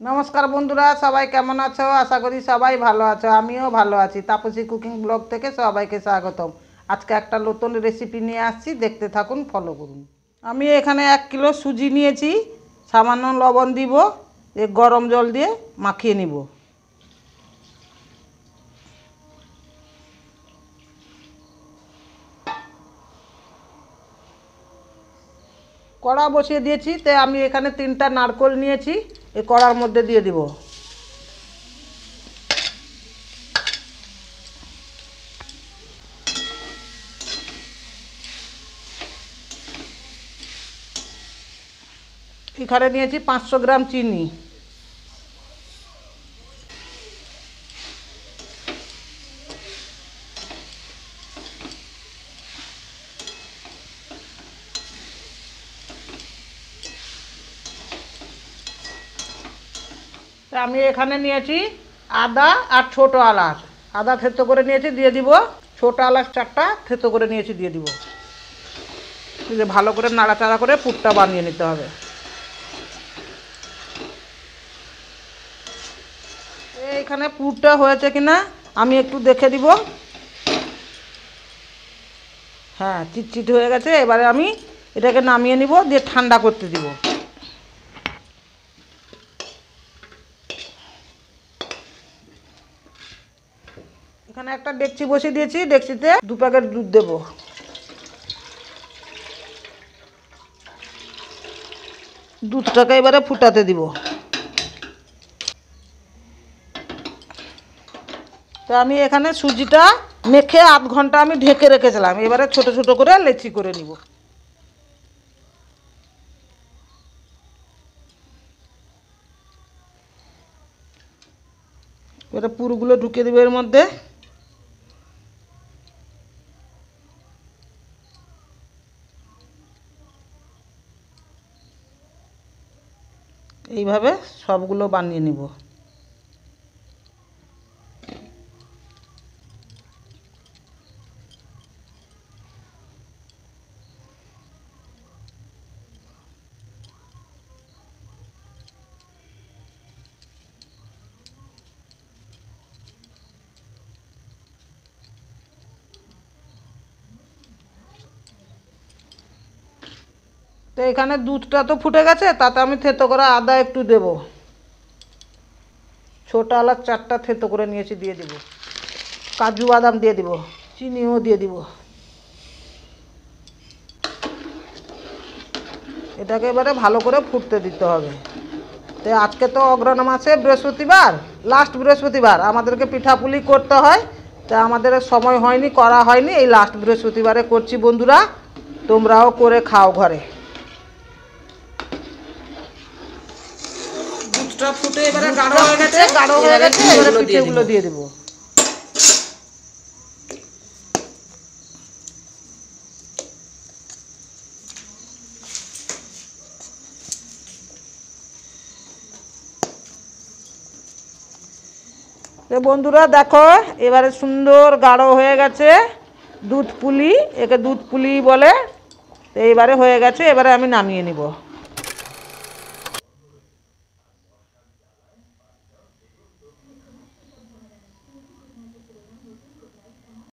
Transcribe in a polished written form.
নমস্কার বন্ধুরা, সবাই কেমন আছো? আশা করি সবাই ভালো আছো। আমিও ভালো আছি। তাপসী কুকিং ব্লগ থেকে সবাইকে স্বাগতম। আজকে একটা নতুন রেসিপি নিয়ে আসছি, দেখতে থাকুন, ফলো করুন। আমি এখানে 1 কিলো সুজি নিয়েছি। সামান্য লবণ দিব, গরম জল দিয়ে মাখিয়ে নিব। কড়া বসিয়ে দিয়েছি, তাই আমি এখানে 3টা নারকেল নিয়েছি, এই কড়ার মধ্যে দিয়ে দিব। এখানে নিয়েছি 500 গ্রাম চিনি। আমি এখানে নিয়েছি আদা আর ছোট এলাচ। আদা থেতো করে নিয়েছি, দিয়ে দিব। ছোট এলাচ 4টা থেতো করে নিয়েছি, দিয়ে দিব। ভালো করে নাড়াচাড়া করে পুরটা বানিয়ে নিতে হবে। এইখানে পুরটা হয়েছে কিনা আমি একটু দেখে দিব। হ্যাঁ, চিটচিট হয়ে গেছে। এবারে আমি এটাকে নামিয়ে নিব, দিয়ে ঠান্ডা করতে দিব। এখানে একটা ডেকচি বসিয়ে দিয়েছি, ডেকচিতে 2 প্যাকেট দুধ দেব। দুধটাকে এবারে ফুটাতে দিব। তো আমি এখানে সুজিটা মেখে আধ ঘন্টা আমি ঢেকে রেখেছিলাম। এবারে ছোট ছোট করে লেচি করে নিব। এবারে পুরগুলো ঢুকিয়ে দিব এর মধ্যে। এইভাবে সবগুলো বানিয়ে নিব। তো এখানে দুধটা তো ফুটে গেছে, তাতে আমি থেতো করা আদা একটু দেব। ছোট এলাচ 4টা থেতো করে নিয়েছি, দিয়ে দিব। কাজু বাদাম দিয়ে দিব, চিনিও দিয়ে দিব। এটাকে এবারে ভালো করে ফুটতে দিতে হবে। তো আজকে তো অগ্রহায়ণ মাসে বৃহস্পতিবার, লাস্ট বৃহস্পতিবার আমাদেরকে পিঠাপুলি করতে হয়। তা আমাদের সময় হয়নি, করা হয়নি। এই লাস্ট বৃহস্পতিবারে করছি বন্ধুরা, তোমরাও করে খাও ঘরে। দুধটা ফুটে এবারে গাঢ় হয়ে গেছে, এবারে পিঠেগুলো দিয়ে দেবো। তো বন্ধুরা দেখো, এবারে সুন্দর গাঢ় হয়ে গেছে দুধ পুলি। একে দুধ পুলি বলে। তো এইবারে হয়ে গেছে, এবারে আমি নামিয়ে নিব।